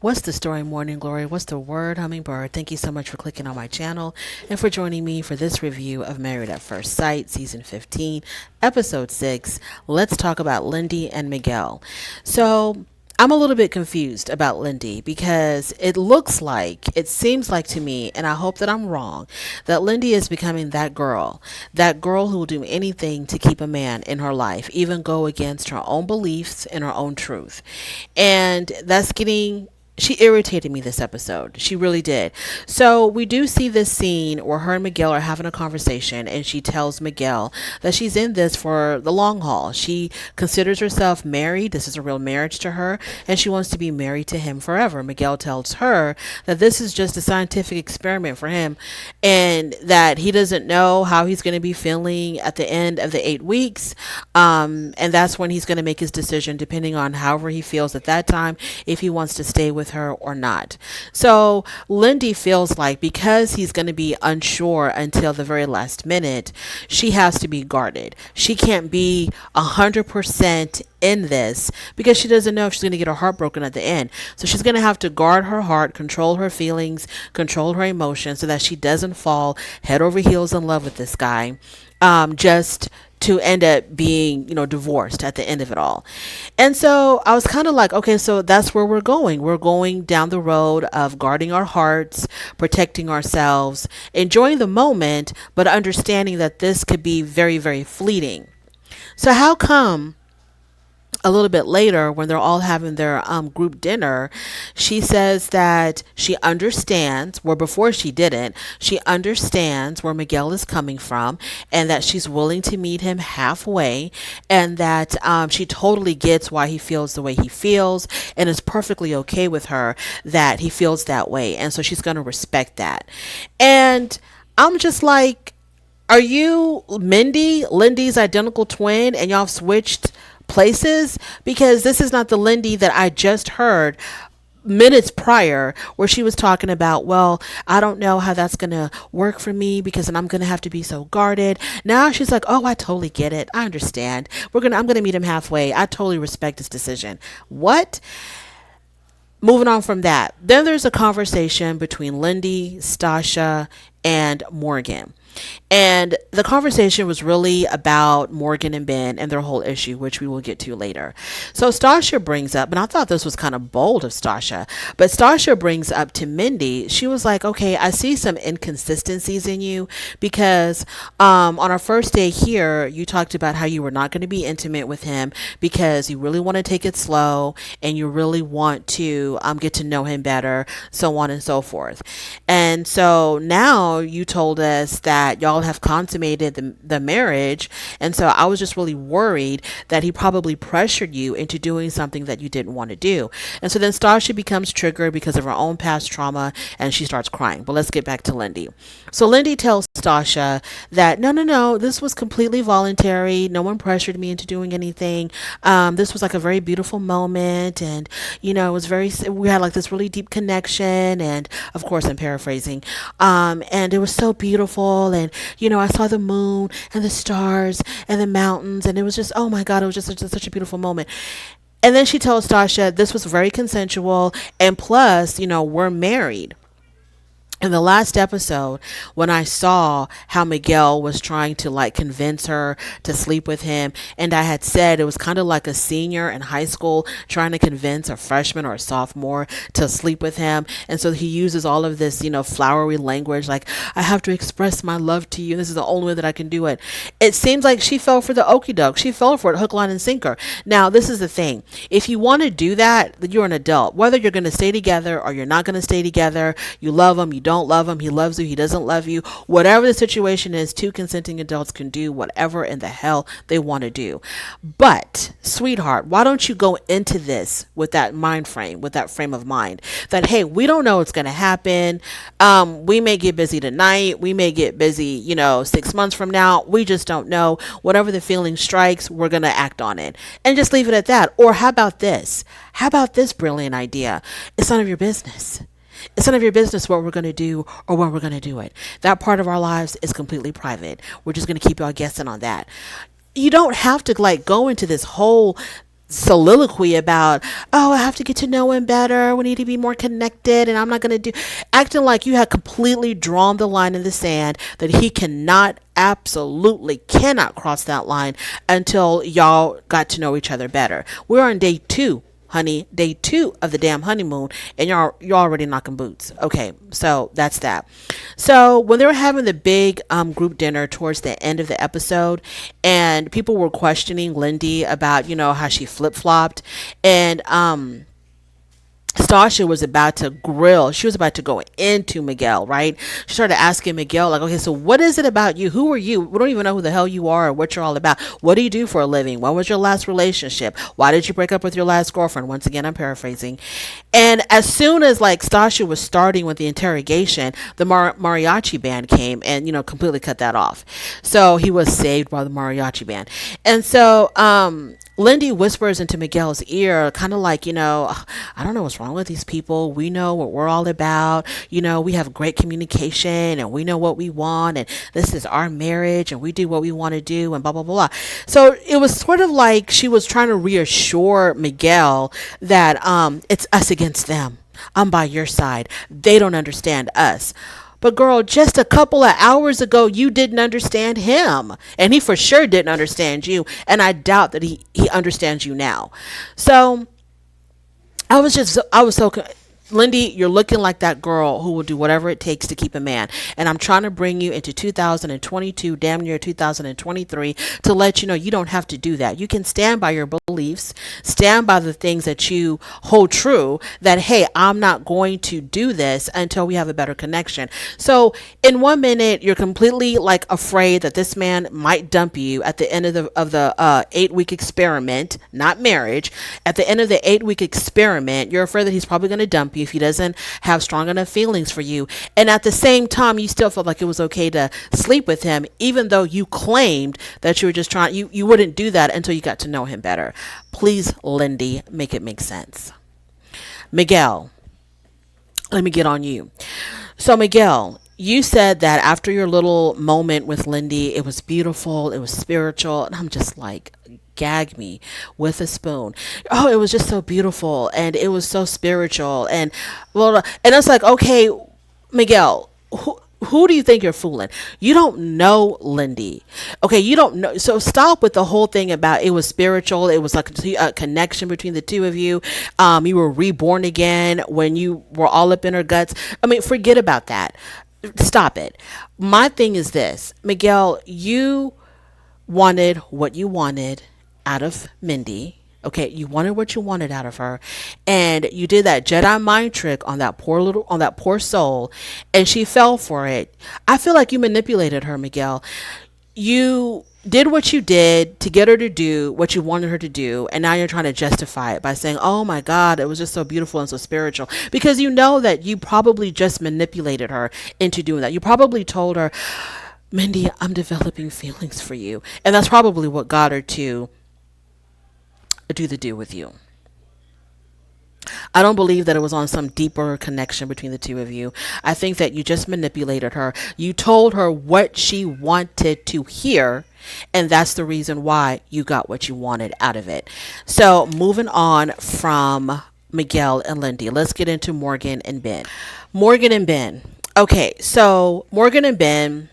What's the story, Morning Glory? What's the word, Hummingbird? Thank you so much for clicking on my channel and for joining me for this review of Married at First Sight, Season 15, Episode 6. Let's talk about Lindy and Miguel. So, I'm a little bit confused about Lindy because it seems like to me, and I hope that I'm wrong, that Lindy is becoming that girl who will do anything to keep a man in her life, even go against her own beliefs and her own truth. And she irritated me this episode. She really did. So we do see this scene where her and Miguel are having a conversation, and she tells Miguel that she's in this for the long haul. She considers herself married. This is a real marriage to her, and she wants to be married to him forever. Miguel tells her that this is just a scientific experiment for him, and that he doesn't know how he's going to be feeling at the end of the 8 weeks. And that's when he's going to make his decision, depending on however he feels at that time, if he wants to stay with her or not. So Lindy feels like because he's going to be unsure until the very last minute, she has to be guarded. She can't be 100% in this because she doesn't know if she's going to get her heart broken at the end. So she's going to have to guard her heart, control her feelings, control her emotions so that she doesn't fall head over heels in love with this guy. Just to end up being, divorced at the end of it all. And so I was kind of like, okay, so that's where we're going. We're going down the road of guarding our hearts, protecting ourselves, enjoying the moment, but understanding that this could be very, very fleeting. So how come a little bit later, when they're all having their group dinner, she says that she understands, where before she understands where Miguel is coming from, and that she's willing to meet him halfway, and that she totally gets why he feels the way he feels, and is perfectly okay with her that he feels that way, and so she's going to respect that. And I'm just like, are you Lindy's identical twin, and y'all have switched places? Because this is not the Lindy that I just heard minutes prior, where she was talking about, well, I don't know how that's going to work for me because then I'm going to have to be so guarded. Now she's like, oh, I totally get it. I understand. I'm going to meet him halfway. I totally respect his decision. What? Moving on from that, then there's a conversation between Lindy, Stasha, and Morgan. And the conversation was really about Morgan and Ben and their whole issue, which we will get to later. So Stasha brings up, and I thought this was kind of bold of Stasha, but Stasha brings up to Mindy, she was like, okay, I see some inconsistencies in you because on our first day here, you talked about how you were not going to be intimate with him because you really want to take it slow and you really want to get to know him better, so on and so forth. And so now you told us that y'all have consummated the marriage, and so I was just really worried that he probably pressured you into doing something that you didn't want to do. And so then Stasha becomes triggered because of her own past trauma, and she starts crying. But let's get back to Lindy. So Lindy tells Stasha that no, this was completely voluntary. No one pressured me into doing anything. This was like a very beautiful moment, and it was we had like this really deep connection, and of course I'm paraphrasing, and it was so beautiful, and I saw the moon and the stars and the mountains, and it was just, oh my God, it was just such a beautiful moment. And then she tells Stasha this was very consensual, and plus, we're married. In the last episode, when I saw how Miguel was trying to like convince her to sleep with him, and I had said it was kind of like a senior in high school trying to convince a freshman or a sophomore to sleep with him, and so he uses all of this, flowery language like, I have to express my love to you, and this is the only way that I can do it. It seems like she fell for the okie doke. She fell for it hook, line, and sinker. Now, this is the thing. If you want to do that, you're an adult. Whether you're going to stay together or you're not going to stay together, you love him, you don't love him, he loves you, he doesn't love you, whatever the situation is, two consenting adults can do whatever in the hell they want to do. But sweetheart, why don't you go into this with that frame of mind that, hey, we don't know what's going to happen. We may get busy tonight, we may get busy 6 months from now, we just don't know. Whatever the feeling strikes, we're going to act on it, and just leave it at that. Or how about this brilliant idea? It's none of your business. It's none of your business what we're going to do or when we're going to do it. That part of our lives is completely private. We're just going to keep y'all guessing on that. You don't have to like go into this whole soliloquy about, oh, I have to get to know him better. We need to be more connected. And I'm not going to do, acting like you had completely drawn the line in the sand that he cannot, absolutely cannot cross that line until y'all got to know each other better. We're on day 2, honey, day 2 of the damn honeymoon, and you're already knocking boots. Okay, so that's that. So when they were having the big group dinner towards the end of the episode, and people were questioning Lindy about, how she flip-flopped, and Sasha was about to grill. She was about to go into Miguel, right? She started asking Miguel, like, okay, so what is it about you? Who are you? We don't even know who the hell you are or what you're all about. What do you do for a living? When was your last relationship? Why did you break up with your last girlfriend? Once again, I'm paraphrasing. And as soon as, like, Sasha was starting with the interrogation, the mariachi band came and, completely cut that off. So he was saved by the mariachi band. And so, Lindy whispers into Miguel's ear, kind of like, I don't know what's wrong with these people. We know what we're all about. We have great communication and we know what we want. And this is our marriage and we do what we want to do and blah, blah, blah, blah. So it was sort of like she was trying to reassure Miguel that it's us against them. I'm by your side. They don't understand us. But girl, just a couple of hours ago, you didn't understand him. And he for sure didn't understand you. And I doubt that he understands you now. So I was so, Lindy, you're looking like that girl who will do whatever it takes to keep a man. And I'm trying to bring you into 2022, damn near 2023, to let you know you don't have to do that. You can stand by your beliefs, stand by the things that you hold true, that, hey, I'm not going to do this until we have a better connection. So in 1 minute, you're completely like afraid that this man might dump you at the end of the 8-week experiment, not marriage. At the end of the 8-week experiment, you're afraid that he's probably going to dump you if he doesn't have strong enough feelings for you. And at the same time, you still felt like it was okay to sleep with him, even though you claimed that you were just trying, you wouldn't do that until you got to know him better. Please, Lindy, make it make sense. Miguel, let me get on you. So Miguel, you said that after your little moment with Lindy, it was beautiful, it was spiritual, and I'm just like, gag me with a spoon. Oh, it was just so beautiful and it was so spiritual, and well, and it's like, okay, Miguel, who do you think you're fooling? You don't know Lindy. Okay, you don't know. So stop with the whole thing about it was spiritual. It was like a connection between the two of you. You were reborn again when you were all up in her guts. I mean, forget about that. Stop it. My thing is this, Miguel, you wanted what you wanted out of Mindy. Okay, you wanted what you wanted out of her, and you did that Jedi mind trick on that poor soul, and she fell for it. I feel like you manipulated her, Miguel. You did what you did to get her to do what you wanted her to do, and now you're trying to justify it by saying, oh my God, it was just so beautiful and so spiritual, because you know that you probably just manipulated her into doing that. You probably told her, Mindy, I'm developing feelings for you, and that's probably what got her to do the deal with you. I don't believe that it was on some deeper connection between the two of you. I think that you just manipulated her. You told her what she wanted to hear, and that's the reason why you got what you wanted out of it. So moving on from Miguel and Lindy, let's get into Morgan and Ben. Morgan and Ben. Okay, so Morgan and Ben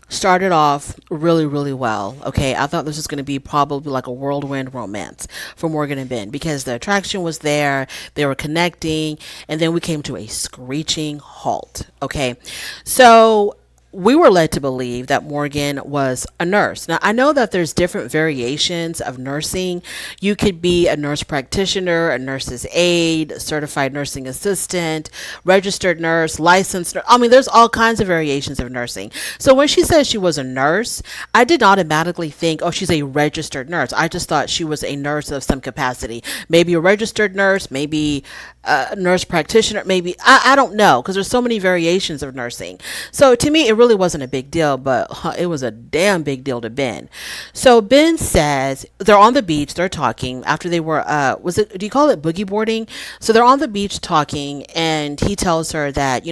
started off really, really well. Okay, I thought this was going to be probably like a whirlwind romance for Morgan and Ben because the attraction was there, they were connecting, and then we came to a screeching halt. Okay, so we were led to believe that Morgan was a nurse. Now, I know that there's different variations of nursing. You could be a nurse practitioner, a nurse's aide, certified nursing assistant, registered nurse, licensed nurse. I mean, there's all kinds of variations of nursing. So when she said she was a nurse, I did not automatically think, oh, she's a registered nurse. I just thought she was a nurse of some capacity. Maybe a registered nurse, maybe a nurse practitioner, maybe, I don't know, because there's so many variations of nursing. So to me, it really wasn't a big deal, but it was a damn big deal to Ben. So Ben says they're on the beach, they're talking after they were, do you call it boogie boarding? So they're on the beach talking, and he tells her that,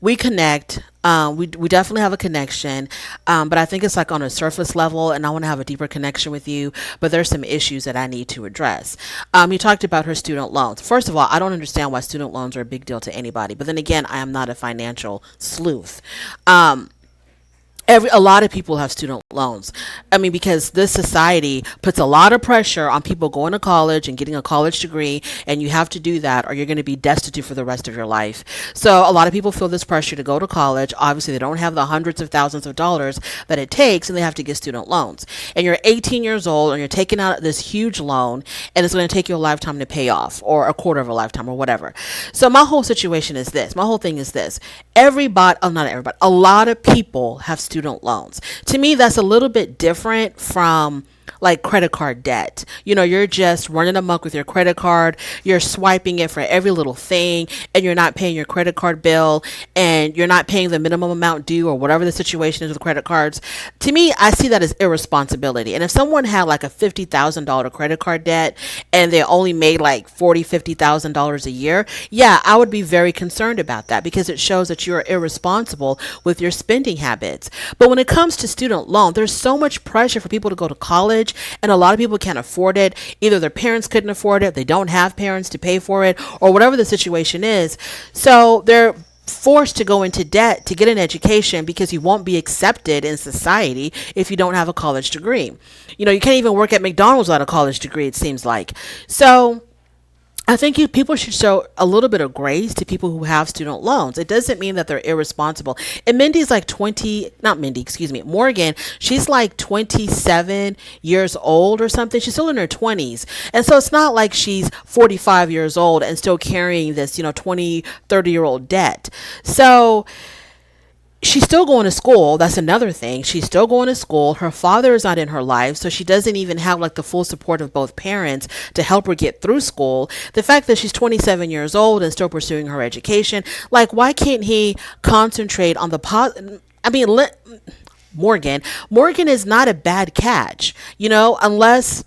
we connect We definitely have a connection, but I think it's like on a surface level, and I want to have a deeper connection with you. But there's some issues that I need to address. You talked about her student loans. First of all, I don't understand why student loans are a big deal to anybody. But then again, I am not a financial sleuth. Um, a lot of people have student loans. I mean, because this society puts a lot of pressure on people going to college and getting a college degree, and you have to do that or you're going to be destitute for the rest of your life. So a lot of people feel this pressure to go to college. Obviously, they don't have the hundreds of thousands of dollars that it takes, and they have to get student loans. And you're 18 years old and you're taking out this huge loan, and it's going to take you a lifetime to pay off, or a quarter of a lifetime, or whatever. So my whole situation is this. My whole thing is this. Everybody, oh, not everybody, a lot of people have student loans. To me, that's a little bit different from like credit card debt. You're just running amok with your credit card. You're swiping it for every little thing, and you're not paying your credit card bill, and you're not paying the minimum amount due, or whatever the situation is with credit cards. To me, I see that as irresponsibility. And if someone had like a $50,000 credit card debt and they only made like $50,000 a year, yeah, I would be very concerned about that, because it shows that you're irresponsible with your spending habits. But when it comes to student loan, there's so much pressure for people to go to college, and a lot of people can't afford it. Either their parents couldn't afford it, they don't have parents to pay for it, or whatever the situation is. So they're forced to go into debt to get an education, because you won't be accepted in society if you don't have a college degree. You can't even work at McDonald's without a college degree, it seems like. So I think people should show a little bit of grace to people who have student loans. It doesn't mean that they're irresponsible. And Mindy's like 20, not Mindy, excuse me, Morgan, she's like 27 years old or something. She's still in her 20s. And so it's not like she's 45 years old and still carrying this, 20, 30-year-old debt. So she's still going to school. That's another thing. She's still going to school. Her father is not in her life, so she doesn't even have like the full support of both parents to help her get through school. The fact that she's 27 years old and still pursuing her education, like, why can't he concentrate on the I mean, Morgan is not a bad catch, unless,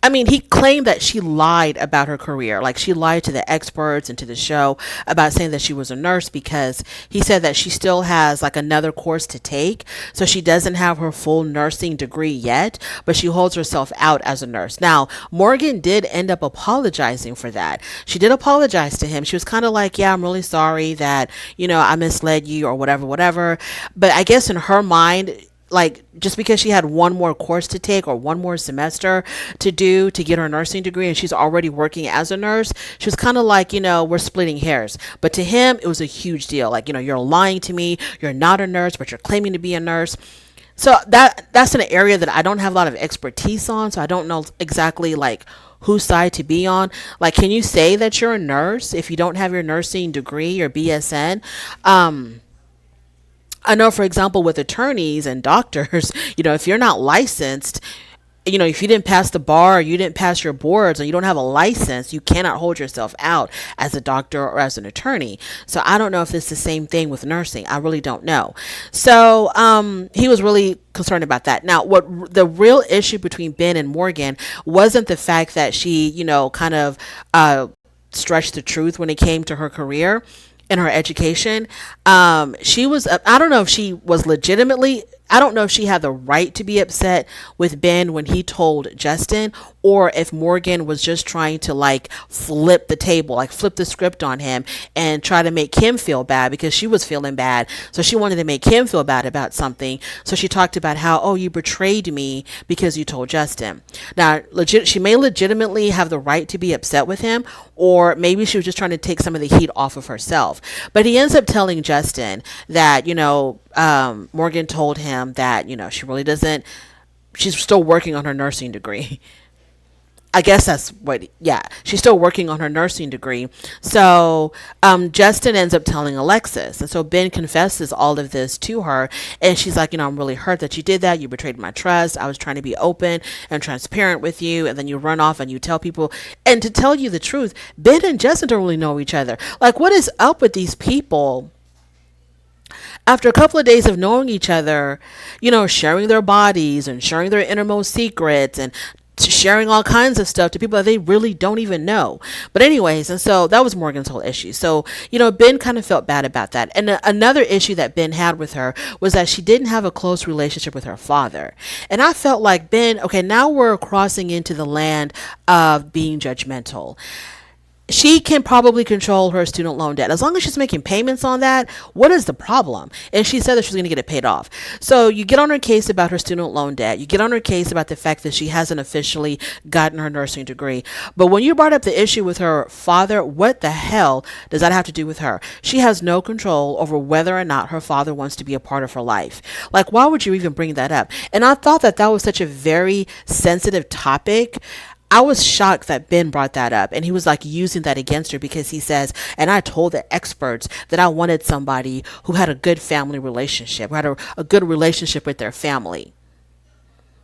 I mean, he claimed that she lied about her career. Like, she lied to the experts and to the show about saying that she was a nurse, because he said that she still has like another course to take. So she doesn't have her full nursing degree yet, but she holds herself out as a nurse. Now, Morgan did end up apologizing for that. She did apologize to him. She was kind of like, yeah, I'm really sorry that, I misled you, or whatever, whatever. But I guess in her mind, like, just because she had one more course to take, or one more semester to do to get her nursing degree, and she's already working as a nurse, she was kind of like, we're splitting hairs. But to him, it was a huge deal. Like, you're lying to me. You're not a nurse, but you're claiming to be a nurse. So that's an area that I don't have a lot of expertise on. So I don't know exactly like whose side to be on. Like, can you say that you're a nurse if you don't have your nursing degree or BSN? I know, for example, with attorneys and doctors, if you're not licensed, if you didn't pass the bar, or you didn't pass your boards, and you don't have a license, you cannot hold yourself out as a doctor or as an attorney. So I don't know if it's the same thing with nursing. I really don't know. So he was really concerned about that. Now, what the real issue between Ben and Morgan wasn't the fact that she, kind of stretched the truth when it came to her career in her education. She was, I don't know if she was legitimately, I don't know if she had the right to be upset with Ben when he told Justin, or if Morgan was just trying to like flip the table, like flip the script on him and try to make him feel bad, because she was feeling bad. So she wanted to make him feel bad about something. So she talked about how, oh, you betrayed me because you told Justin. Now, she may legitimately have the right to be upset with him, or maybe she was just trying to take some of the heat off of herself. But he ends up telling Justin that, Morgan told him that, she really doesn't, she's still working on her nursing degree. I guess that's what, yeah, she's still working on her nursing degree. So Justin ends up telling Alexis. And so Ben confesses all of this to her. And she's like, I'm really hurt that you did that. You betrayed my trust. I was trying to be open and transparent with you. And then you run off and you tell people. And to tell you the truth, Ben and Justin don't really know each other. Like, what is up with these people? After a couple of days of knowing each other, sharing their bodies and sharing their innermost secrets and sharing all kinds of stuff to people that they really don't even know. But anyways, and so that was Morgan's whole issue. So, Ben kind of felt bad about that. And another issue that Ben had with her was that she didn't have a close relationship with her father. And I felt like, Ben, okay, now we're crossing into the land of being judgmental. She can probably control her student loan debt as long as she's making payments on that. What is the problem? And she said that she's going to get it paid off. So you get on her case about her student loan debt. You get on her case about the fact that she hasn't officially gotten her nursing degree. But when you brought up the issue with her father, what the hell does that have to do with her? She has no control over whether or not her father wants to be a part of her life. Like, why would you even bring that up? And I thought that that was such a very sensitive topic. I was shocked that Ben brought that up, and he was like using that against her because he says, and I told the experts that I wanted somebody who had a good family relationship, who had a good relationship with their family.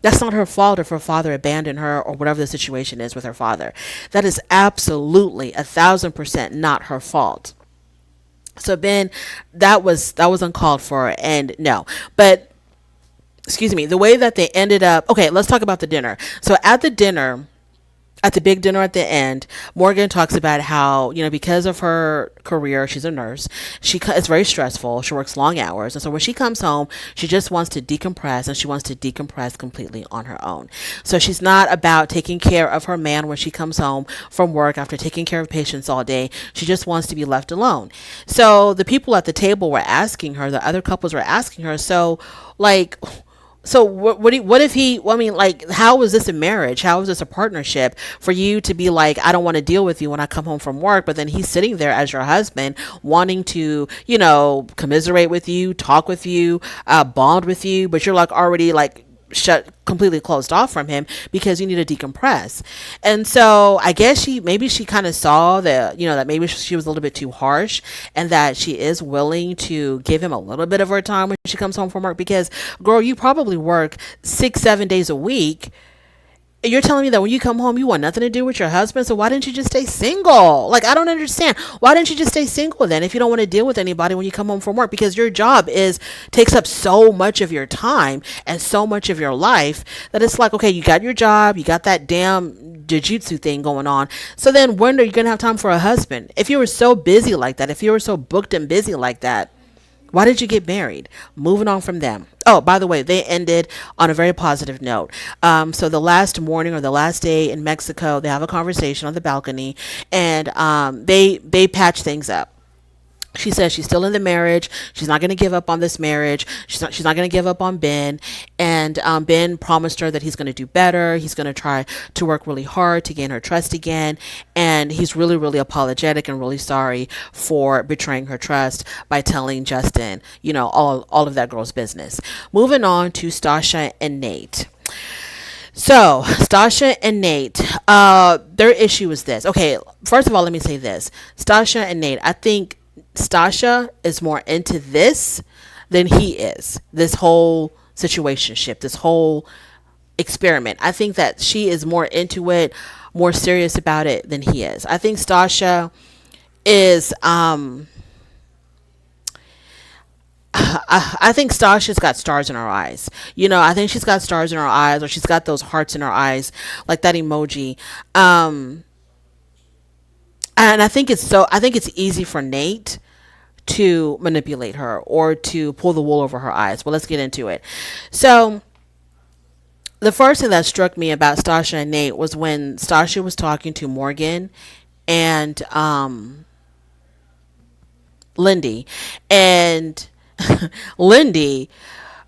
That's not her fault if her father abandoned her or whatever the situation is with her father. That is absolutely 1,000% not her fault. So Ben, that was uncalled for, and no. But excuse me, the way that they ended up. Okay, let's talk about the dinner. So at the dinner. At the big dinner at the end, Morgan talks about how, because of her career, she's a nurse. It's very stressful. She works long hours. And so when she comes home, she just wants to decompress, and she wants to decompress completely on her own. So she's not about taking care of her man when she comes home from work after taking care of patients all day. She just wants to be left alone. So the people at the table were asking her, the other couples were asking her, so like, so what if he, I mean, like, how is this a marriage? How is this a partnership for you to be like, I don't want to deal with you when I come home from work, but then he's sitting there as your husband wanting to, commiserate with you, talk with you, bond with you, but you're like already like completely closed off from him because you need to decompress. And so I guess maybe she kind of saw that, that maybe she was a little bit too harsh, and that she is willing to give him a little bit of her time when she comes home from work, because girl, you probably work 6-7 days a week. You're telling me that when you come home, you want nothing to do with your husband. So why didn't you just stay single? Like, I don't understand. Why didn't you just stay single then if you don't want to deal with anybody when you come home from work? Because your job takes up so much of your time and so much of your life that it's like, okay, you got your job, you got that damn jiu-jitsu thing going on. So then when are you going to have time for a husband? If you were so busy like that, if you were so booked and busy like that, why did you get married? Moving on from them. Oh, by the way, they ended on a very positive note. So the last morning or the last day in Mexico, they have a conversation on the balcony, and they patch things up. She says she's still in the marriage. She's not going to give up on this marriage. She's not going to give up on Ben. And Ben promised her that he's going to do better. He's going to try to work really hard to gain her trust again. And he's really, really apologetic and really sorry for betraying her trust by telling Justin, all of that girl's business. Moving on to Sasha and Nate. So, Sasha and Nate, their issue is this. Okay, first of all, let me say this. Sasha and Nate, I think Sasha is more into this than he is. This whole situationship, this whole experiment. I think that she is more into it, more serious about it than he is. I think Sasha is, I think Sasha's got stars in her eyes. I think she's got stars in her eyes, or she's got those hearts in her eyes, like that emoji. And I think it's easy for Nate to manipulate her or to pull the wool over her eyes. Well, let's get into it. So the first thing that struck me about Sasha and Nate was when Sasha was talking to Morgan and Lindy, and Lindy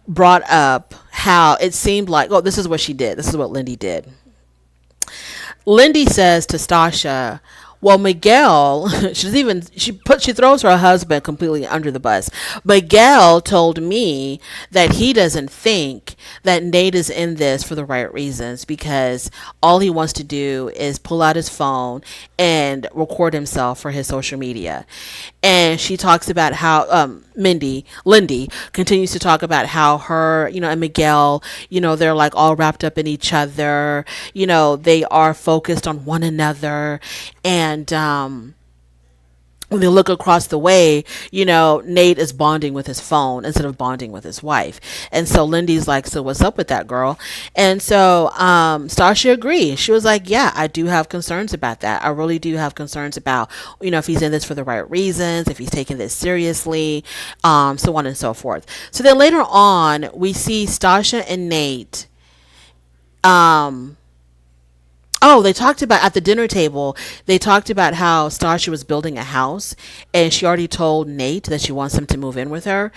brought up how it seemed like, oh, this is what she did. This is what Lindy did. Lindy says to Sasha, well, Miguel, she throws her husband completely under the bus. Miguel told me that he doesn't think that Nate is in this for the right reasons, because all he wants to do is pull out his phone and record himself for his social media. And she talks about how Lindy continues to talk about how her, and Miguel, they're like all wrapped up in each other. They are focused on one another. And when they look across the way, Nate is bonding with his phone instead of bonding with his wife. And so Lindy's like, so what's up with that, girl? And so Stasha agreed. She was like, yeah, I do have concerns about that. I really do have concerns about, if he's in this for the right reasons, if he's taking this seriously, so on and so forth. So then later on, we see Stasha and Nate. Oh, they talked about at the dinner table. They talked about how Stasha was building a house, and she already told Nate that she wants him to move in with her.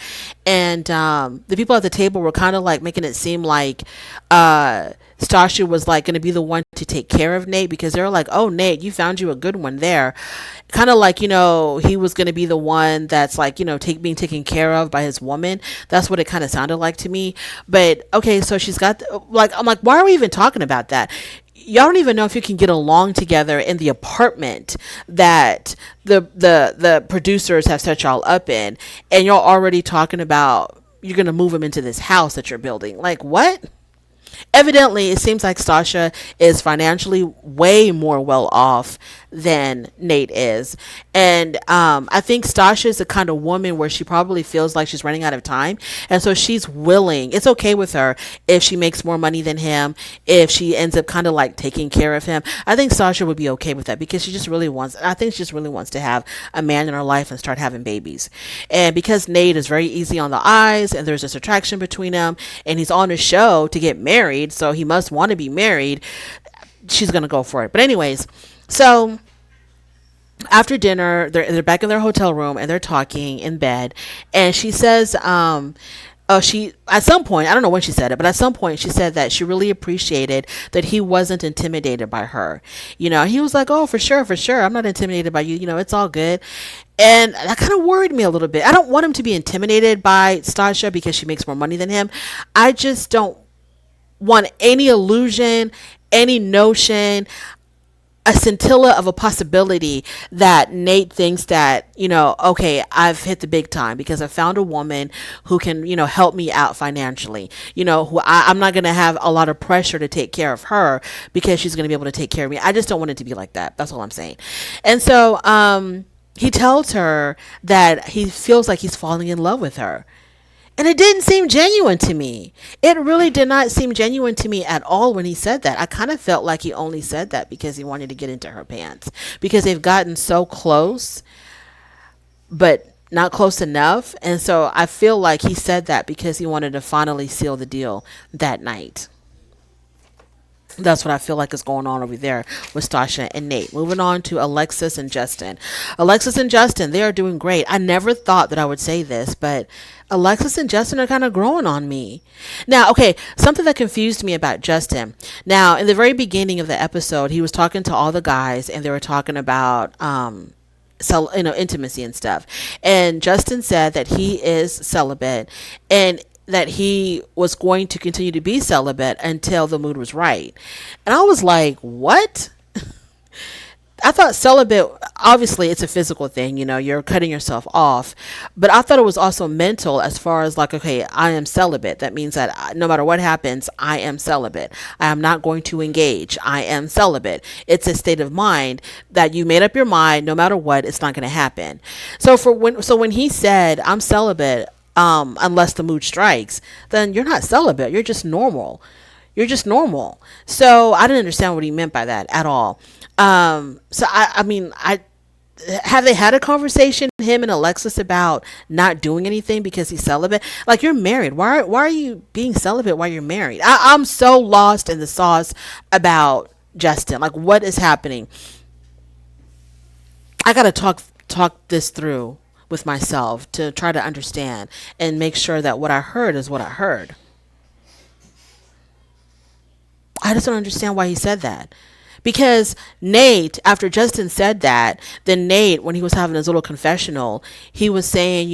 And the people at the table were kind of like making it seem like Stasha was like going to be the one to take care of Nate, because they were like, "Oh, Nate, you found you a good one there." Kind of like, he was going to be the one that's like, being taken care of by his woman. That's what it kind of sounded like to me. But okay, so she's got like, I'm like, why are we even talking about that? Y'all don't even know if you can get along together in the apartment that the producers have set y'all up in, and you're already talking about you're gonna move him into this house that you're building. Like, what? Evidently, it seems like Stasha is financially way more well off than Nate is. And I think Stasha is the kind of woman where she probably feels like she's running out of time. And so she's willing, it's okay with her if she makes more money than him, if she ends up kind of like taking care of him. I think Stasha would be okay with that, because I think she just really wants to have a man in her life and start having babies. And because Nate is very easy on the eyes and there's this attraction between them, and he's on a show to get married, so he must want to be married, she's going to go for it. But anyways, so after dinner, they're back in their hotel room and they're talking in bed, and she says, she at some point, I don't know when she said it, but at some point she said that she really appreciated that he wasn't intimidated by her. He was like, "Oh, for sure, I'm not intimidated by you. It's all good." And that kind of worried me a little bit. I don't want him to be intimidated by Stasha because she makes more money than him. I just don't want any illusion, any notion, a scintilla of a possibility that Nate thinks that, okay, I've hit the big time because I found a woman who can, help me out financially, who I'm not going to have a lot of pressure to take care of her because she's going to be able to take care of me. I just don't want it to be like that. That's all I'm saying. And so he tells her that he feels like he's falling in love with her. And it didn't seem genuine to me. It really did not seem genuine to me at all when he said that. I kind of felt like he only said that because he wanted to get into her pants. Because they've gotten so close, but not close enough. And so I feel like he said that because he wanted to finally seal the deal that night. That's what I feel like is going on over there with Stasha and Nate. Moving on to Alexis and Justin. Alexis and Justin, they are doing great. I never thought that I would say this, but Alexis and Justin are kind of growing on me. Now, okay, something that confused me about Justin. Now, in the very beginning of the episode, he was talking to all the guys, and they were talking about intimacy and stuff. And Justin said that he is celibate, and that he was going to continue to be celibate until the mood was right. And I was like, what? I thought celibate, obviously it's a physical thing, you're cutting yourself off, but I thought it was also mental, as far as like, okay, I am celibate. That means that no matter what happens, I am celibate. I am not going to engage. I am celibate. It's a state of mind that you made up your mind, no matter what, it's not going to happen. So when he said, I'm celibate, unless the mood strikes, then you're not celibate. You're just normal. So I didn't understand what he meant by that at all. So I mean, have they had a conversation, him and Alexis, about not doing anything because he's celibate? Like, you're married. Why are you being celibate while you're married? I'm so lost in the sauce about Justin. Like, what is happening? I gotta talk this through with myself to try to understand and make sure that what I heard is what I heard. I just don't understand why he said that. Because Nate, after Justin said that, then Nate, when he was having his little confessional, he was saying,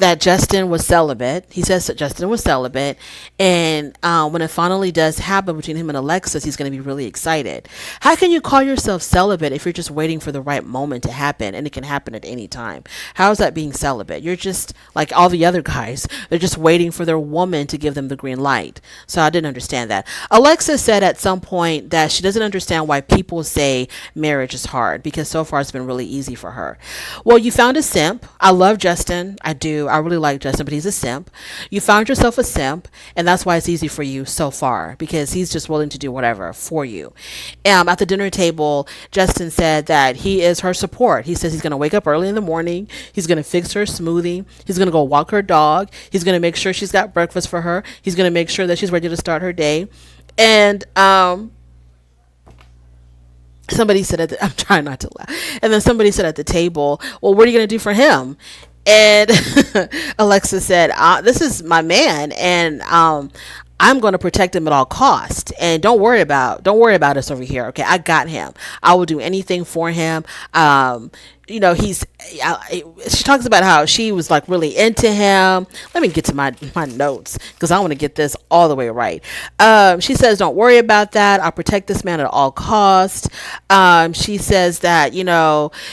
that Justin was celibate. He says that Justin was celibate, and when it finally does happen between him and Alexis, he's going to be really excited. How can you call yourself celibate if you're just waiting for the right moment to happen, and it can happen at any time? How is that being celibate? You're just like all the other guys. They're just waiting for their woman to give them the green light. So I didn't understand that. Alexis said at some point that she doesn't understand why people say marriage is hard, because so far it's been really easy for her. Well, you found a simp. I love Justin. I do. I really like Justin, but he's a simp. You found yourself a simp, and that's why it's easy for you so far, because he's just willing to do whatever for you. At the dinner table, Justin said that he is her support. He says he's going to wake up early in the morning. He's going to fix her smoothie. He's going to go walk her dog. He's going to make sure she's got breakfast for her. He's going to make sure that she's ready to start her day. And somebody said I'm trying not to laugh. And then somebody said at the table, well, what are you going to do for him? And Alexa said, this is my man, and I'm going to protect him at all costs. And don't worry about us over here. Okay, I got him. I will do anything for him. She talks about how she was like really into him. Let me get to my notes, because I want to get this all the way right. She says, don't worry about that. I'll protect this man at all costs. She says that,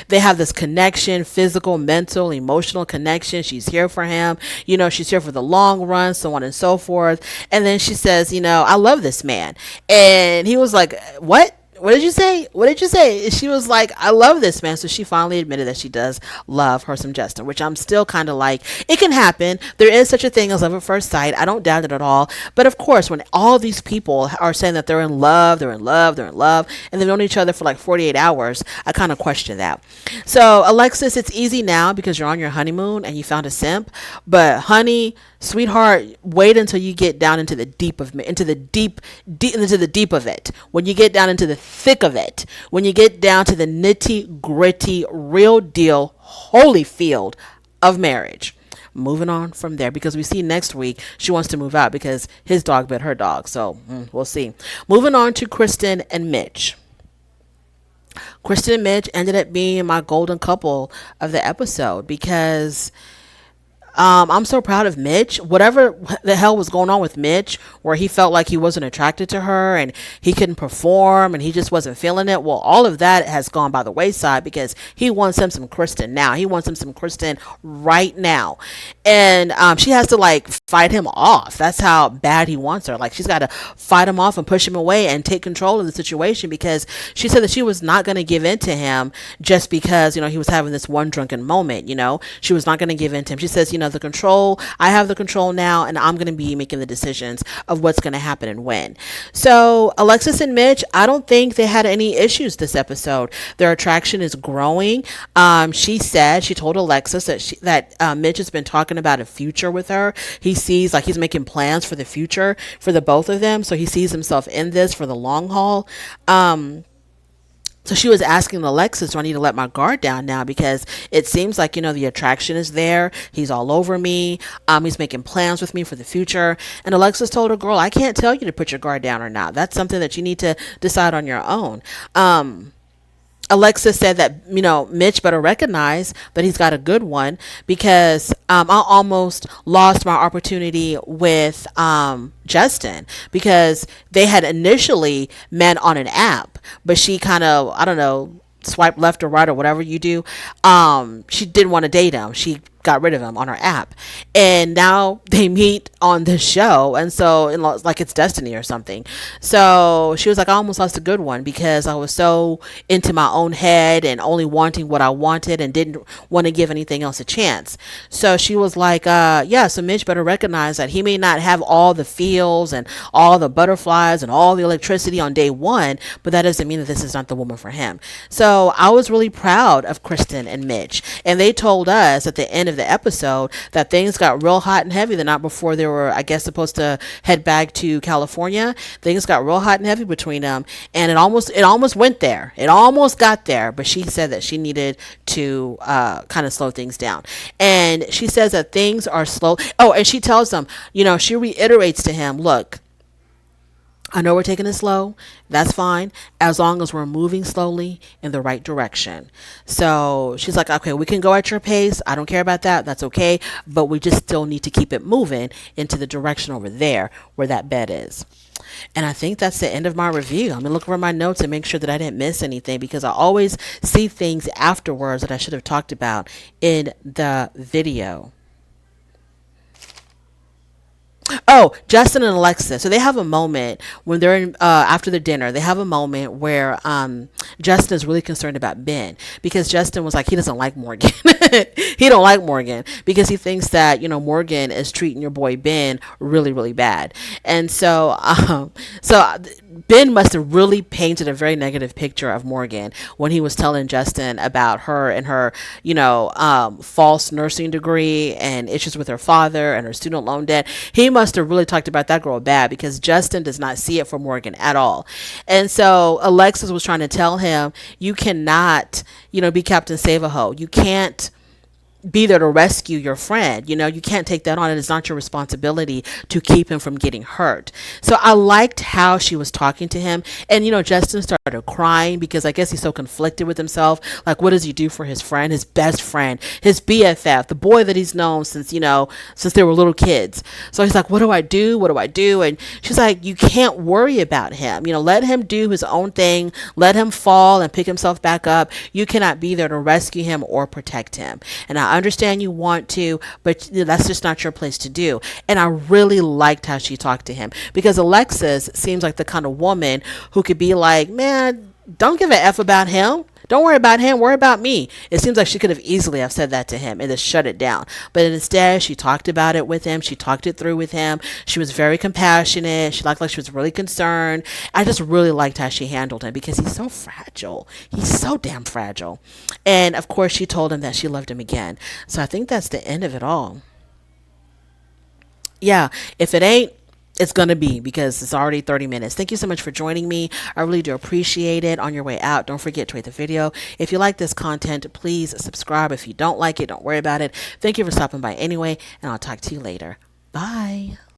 they have this connection, physical, mental, emotional connection. She's here for him. She's here for the long run, so on and so forth. And then she says, I love this man. And he was like, what? What did you say? What did you say? She was like, I love this man. So she finally admitted that she does love her some Justin, which I'm still kind of like, it can happen. There is such a thing as love at first sight. I don't doubt it at all. But of course, when all these people are saying that they're in love, and they've known each other for like 48 hours, I kind of question that. So Alexis, it's easy now because you're on your honeymoon and you found a simp. But honey, sweetheart, wait until you get down into the deep of it. When you get down into the thick of it, when you get down to the nitty gritty, real deal, holy field of marriage. Moving on from there, because we see next week she wants to move out because his dog bit her dog. So we'll see. Moving on to Kristen and Mitch. Kristen and Mitch ended up being my golden couple of the episode, because I'm so proud of Mitch. Whatever the hell was going on with Mitch, where he felt like he wasn't attracted to her and he couldn't perform and he just wasn't feeling it. Well, all of that has gone by the wayside, because he wants him some Kristen now. He wants him some Kristen right now. And she has to like fight him off. That's how bad he wants her. Like, she's got to fight him off and push him away and take control of the situation, because she said that she was not going to give in to him just because, he was having this one drunken moment. She was not going to give in to him. She says, I have the control now, and I'm going to be making the decisions of what's going to happen and when. So Alexis and Mitch, I don't think they had any issues this episode. Their attraction is growing. She told Alexis that Mitch has been talking about a future with her. He sees like he's making plans for the future for the both of them. So he sees himself in this for the long haul. So she was asking Alexis, do I need to let my guard down now? Because it seems like, the attraction is there. He's all over me. He's making plans with me for the future. And Alexis told her, girl, I can't tell you to put your guard down or not. That's something that you need to decide on your own. Alexis said that, Mitch better recognize that he's got a good one, because I almost lost my opportunity with Justin, because they had initially met on an app, but she kind of, I don't know, swipe left or right or whatever you do. She didn't want to date him. She got rid of him on her app, and now they meet on the show, and so like it's destiny or something. So she was like, I almost lost a good one, because I was so into my own head and only wanting what I wanted and didn't want to give anything else a chance. So she was like, so Mitch better recognize that he may not have all the feels and all the butterflies and all the electricity on day one, but that doesn't mean that this is not the woman for him. So I was really proud of Kristen and Mitch, and they told us at the end of the episode that things got real hot and heavy the night before they were, I guess, supposed to head back to California. Things got real hot and heavy between them, and it almost went there. It almost got there, but she said that she needed to kind of slow things down. And she says that things are slow. Oh, and she tells them, she reiterates to him, look, I know we're taking it slow. That's fine, as long as we're moving slowly in the right direction. So she's like, okay, we can go at your pace. I don't care about that. That's okay. But we just still need to keep it moving into the direction over there where that bed is. And I think that's the end of my review. I'm going to look over my notes and make sure that I didn't miss anything, because I always see things afterwards that I should have talked about in the video. Oh, Justin and Alexis. So they have a moment when they're in, after the dinner. They have a moment where Justin is really concerned about Ben, because Justin was like, he doesn't like Morgan. He don't like Morgan because he thinks that, you know, Morgan is treating your boy Ben really, really bad. And so Ben must have really painted a very negative picture of Morgan when he was telling Justin about her and her, you know, false nursing degree and issues with her father and her student loan debt. He must have really talked about that girl bad, because Justin does not see it for Morgan at all. And so Alexis was trying to tell him, you cannot, you know, be Captain Save-A-Ho. You can't be there to rescue your friend. You know, you can't take that on. It is not your responsibility to keep him from getting hurt. So I liked how she was talking to him. And, you know, Justin started crying because I guess he's so conflicted with himself. Like, what does he do for his friend, his best friend, his BFF, the boy that he's known since, you know, since they were little kids. So he's like, what do I do? What do I do? And she's like, you can't worry about him. You know, let him do his own thing. Let him fall and pick himself back up. You cannot be there to rescue him or protect him. And I understand you want to, but that's just not your place to do. And I really liked how she talked to him, because Alexis seems like the kind of woman who could be like, man, don't give a F about him. Don't worry about him. Worry about me. It seems like she could have easily have said that to him and just shut it down. But instead, she talked about it with him. She talked it through with him. She was very compassionate. She looked like she was really concerned. I just really liked how she handled him, because he's so fragile. He's so damn fragile. And of course, she told him that she loved him again. So I think that's the end of it all. Yeah, if it ain't, it's going to be, because it's already 30 minutes. Thank you so much for joining me. I really do appreciate it. On your way out, don't forget to rate the video. If you like this content, please subscribe. If you don't like it, don't worry about it. Thank you for stopping by anyway, and I'll talk to you later. Bye.